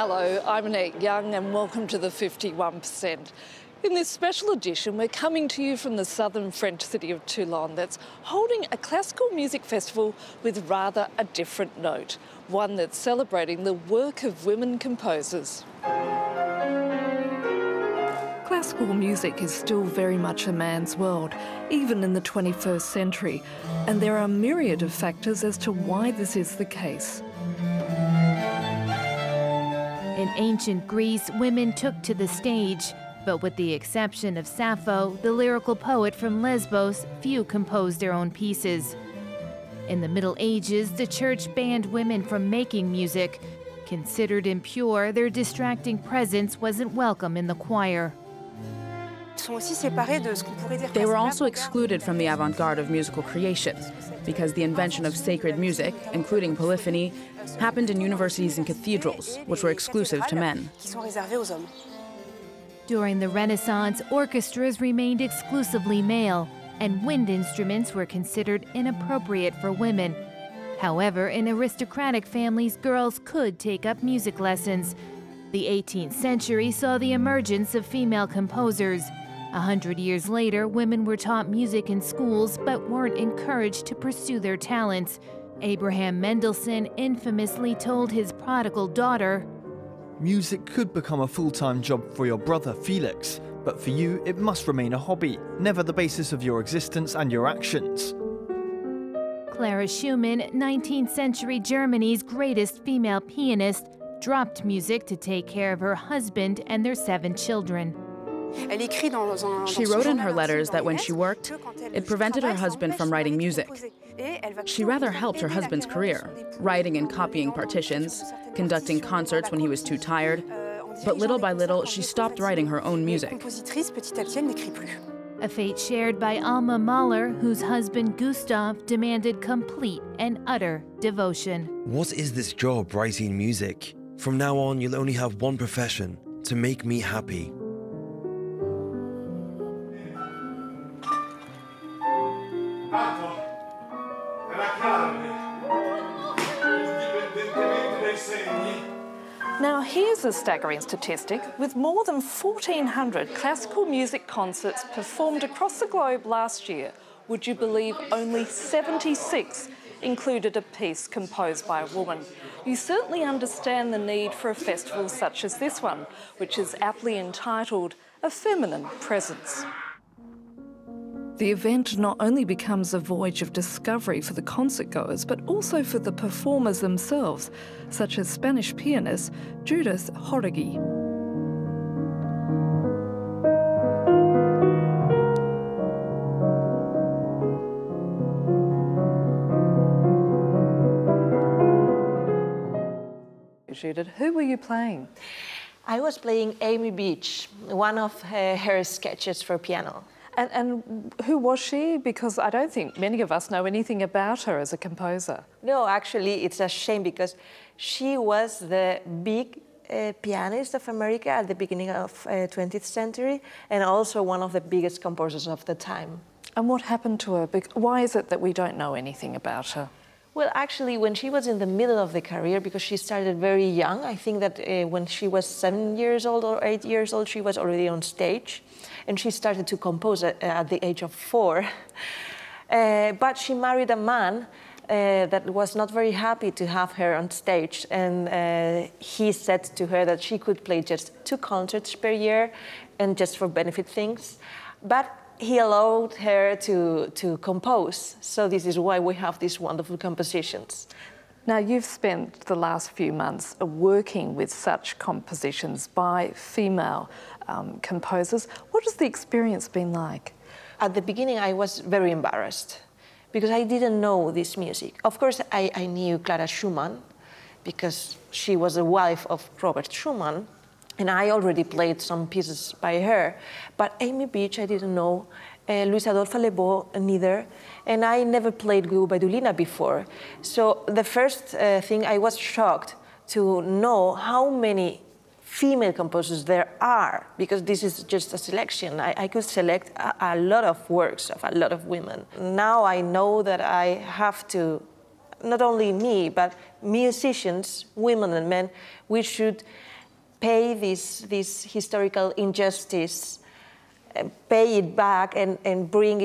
Hello, I'm Annette Young and welcome to the 51%. In this special edition, we're coming to you from the southern French city of Toulon that's holding a classical music festival with rather a different note, one that's celebrating the work of women composers. Classical music is still very much a man's world, even in the 21st century, and there are a myriad of factors as to why this is the case. In ancient Greece, women took to the stage, but with the exception of Sappho, the lyrical poet from Lesbos, few composed their own pieces. In the Middle Ages, the church banned women from making music. Considered impure, their distracting presence wasn't welcome in the choir. They were also excluded from the avant-garde of musical creation, because the invention of sacred music, including polyphony, happened in universities and cathedrals, which were exclusive to men. During the Renaissance, orchestras remained exclusively male, and wind instruments were considered inappropriate for women. However, in aristocratic families, girls could take up music lessons. The 18th century saw the emergence of female composers. 100 years later, women were taught music in schools but weren't encouraged to pursue their talents. Abraham Mendelssohn infamously told his prodigal daughter, "Music could become a full-time job for your brother Felix, but for you it must remain a hobby, never the basis of your existence and your actions." Clara Schumann, 19th century Germany's greatest female pianist, dropped music to take care of her husband and their 7 children. She wrote in her letters that when she worked, it prevented her husband from writing music. She rather helped her husband's career, writing and copying partitions, conducting concerts when he was too tired, but little by little, she stopped writing her own music. A fate shared by Alma Mahler, whose husband Gustav demanded complete and utter devotion. What is this job, writing music? From now on, you'll only have one profession, to make me happy. Now here's a staggering statistic. With more than 1,400 classical music concerts performed across the globe last year, would you believe only 76 included a piece composed by a woman? You certainly understand the need for a festival such as this one, which is aptly entitled A Feminine Presence. The event not only becomes a voyage of discovery for the concertgoers, but also for the performers themselves, such as Spanish pianist Judith Jauregui. Judith, who were you playing? I was playing Amy Beach, one of her sketches for piano. And who was she? Because I don't think many of us know anything about her as a composer. No, actually, it's a shame because she was the big pianist of America at the beginning of 20th century and also one of the biggest composers of the time. And what happened to her? Why is it that we don't know anything about her? Well, actually, when she was in the middle of the career, because she started very young, I think that when she was 7 years old or 8 years old, she was already on stage. And she started to compose at the age of 4. But she married a man that was not very happy to have her on stage. And he said to her that she could play just 2 concerts per year and just for benefit things. But he allowed her to compose. So this is why we have these wonderful compositions. Now, you've spent the last few months working with such compositions by female composers. What has the experience been like? At the beginning, I was very embarrassed because I didn't know this music. Of course, I knew Clara Schumann because she was the wife of Robert Schumann, and I already played some pieces by her. But Amy Beach, I didn't know. Luis Adolfo Lebeau, neither. And I never played Gubaidulina before. So the first thing, I was shocked to know how many female composers there are, because this is just a selection. I could select a lot of works of a lot of women. Now I know that I have to, not only me, but musicians, women and men, we should pay this historical injustice, pay it back, and bring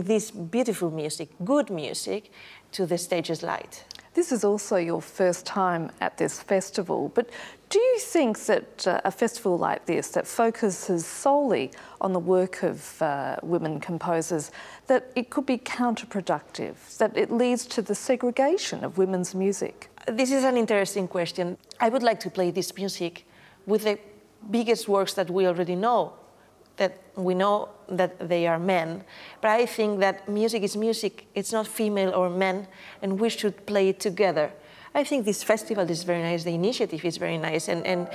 this beautiful music, good music, to the stage's light. This is also your first time at this festival, but do you think that a festival like this that focuses solely on the work of women composers, that it could be counterproductive, that it leads to the segregation of women's music? This is an interesting question. I would like to play this music with the biggest works that we already know, that we know that they are men. But I think that music is music. It's not female or men, and we should play it together. I think this festival is very nice, the initiative is very nice, and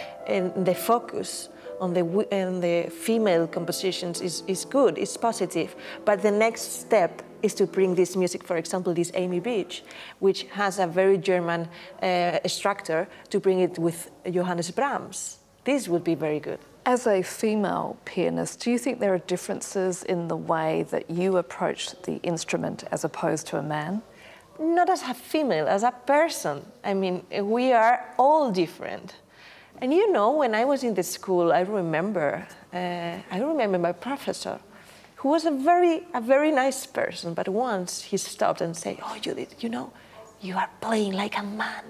the focus on the female compositions is good, it's positive. But the next step is to bring this music, for example, this Amy Beach, which has a very German structure, to bring it with Johannes Brahms. This would be very good. As a female pianist, do you think there are differences in the way that you approach the instrument as opposed to a man? Not as a female, as a person. I mean, we are all different. And you know, when I was in the school, I remember my professor, who was a very nice person, but once he stopped and said, "Oh, Judith, you know, you are playing like a man."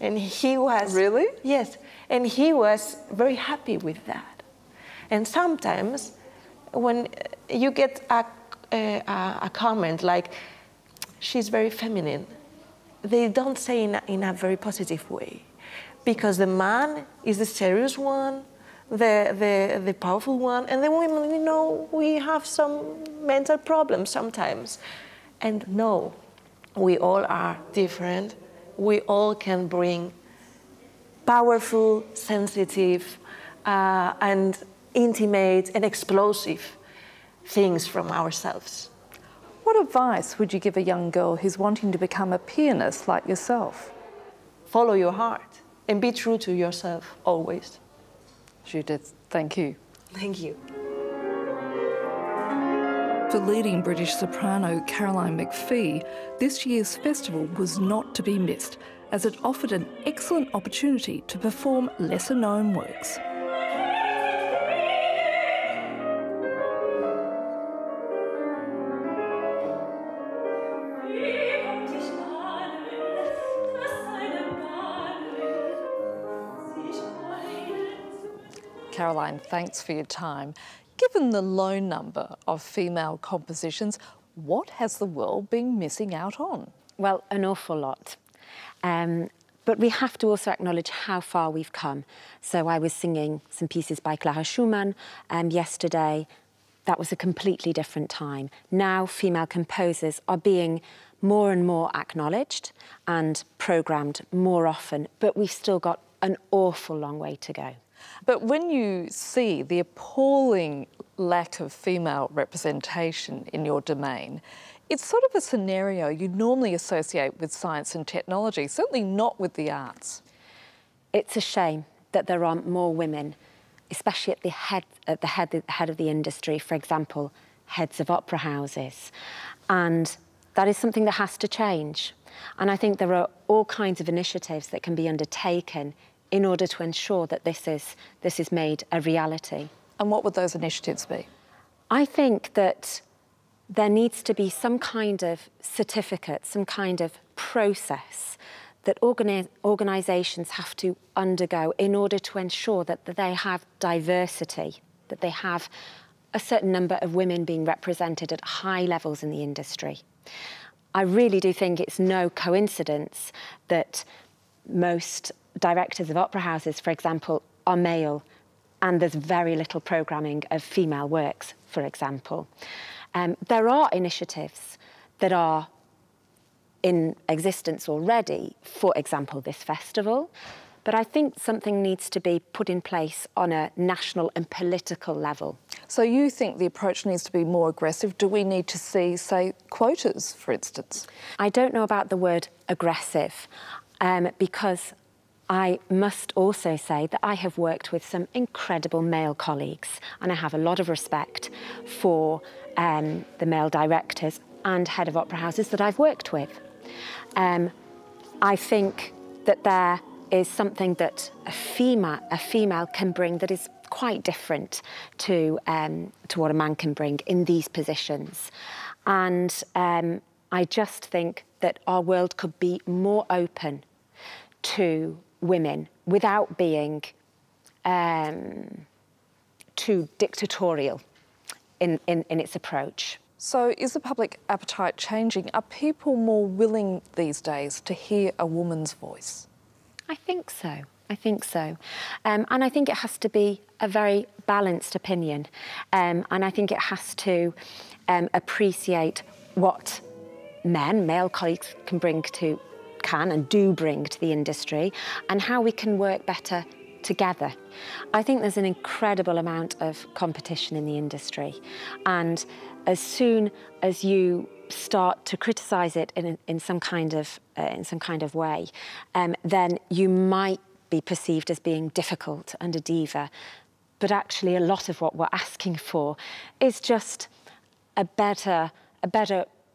And he was... Really? Yes, and he was very happy with that. And sometimes when you get a comment like, "She's very feminine," they don't say in a very positive way, because the man is the serious one, the powerful one, and the women, you know, we have some mental problems sometimes. And no, we all are different. We all can bring powerful, sensitive, and intimate and explosive things from ourselves. What advice would you give a young girl who's wanting to become a pianist like yourself? Follow your heart and be true to yourself, always. Judith, thank you. Thank you. For leading British soprano Caroline McPhee, this year's festival was not to be missed, as it offered an excellent opportunity to perform lesser-known works. Caroline, thanks for your time. Given the low number of female compositions, what has the world been missing out on? Well, an awful lot. But we have to also acknowledge how far we've come. So I was singing some pieces by Clara Schumann yesterday. That was a completely different time. Now female composers are being more and more acknowledged and programmed more often, but we've still got an awful long way to go. But when you see the appalling lack of female representation in your domain, it's sort of a scenario you'd normally associate with science and technology, certainly not with the arts. It's a shame that there aren't more women, especially at the head of the industry, for example, heads of opera houses. And that is something that has to change. And I think there are all kinds of initiatives that can be undertaken in order to ensure that this is made a reality. And what would those initiatives be? I think that there needs to be some kind of certificate, some kind of process that organisations have to undergo in order to ensure that they have diversity, that they have a certain number of women being represented at high levels in the industry. I really do think it's no coincidence that most directors of opera houses, for example, are male, and there's very little programming of female works, for example. There are initiatives that are in existence already, for example, this festival, but I think something needs to be put in place on a national and political level. So you think the approach needs to be more aggressive? Do we need to see, say, quotas, for instance? I don't know about the word aggressive, because I must also say that I have worked with some incredible male colleagues, and I have a lot of respect for the male directors and head of opera houses that I've worked with. I think that there is something that a female can bring that is quite different to what a man can bring in these positions. And I just think that our world could be more open to women without being too dictatorial in its approach. So is the public appetite changing? Are people more willing these days to hear a woman's voice? I think so. I think so. And I think it has to be a very balanced opinion. And I think it has to appreciate what male colleagues can and do bring to the industry, and how we can work better together. I think there's an incredible amount of competition in the industry, and as soon as you start to criticise it in some kind of way, then you might be perceived as being difficult and a diva. But actually, a lot of what we're asking for is just a better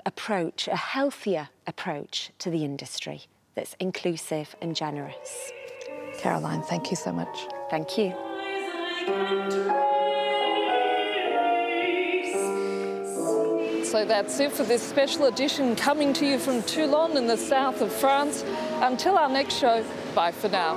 approach, a healthier approach to the industry that's inclusive and generous. Caroline, thank you so much. Thank you. So that's it for this special edition coming to you from Toulon in the south of France. Until our next show, bye for now.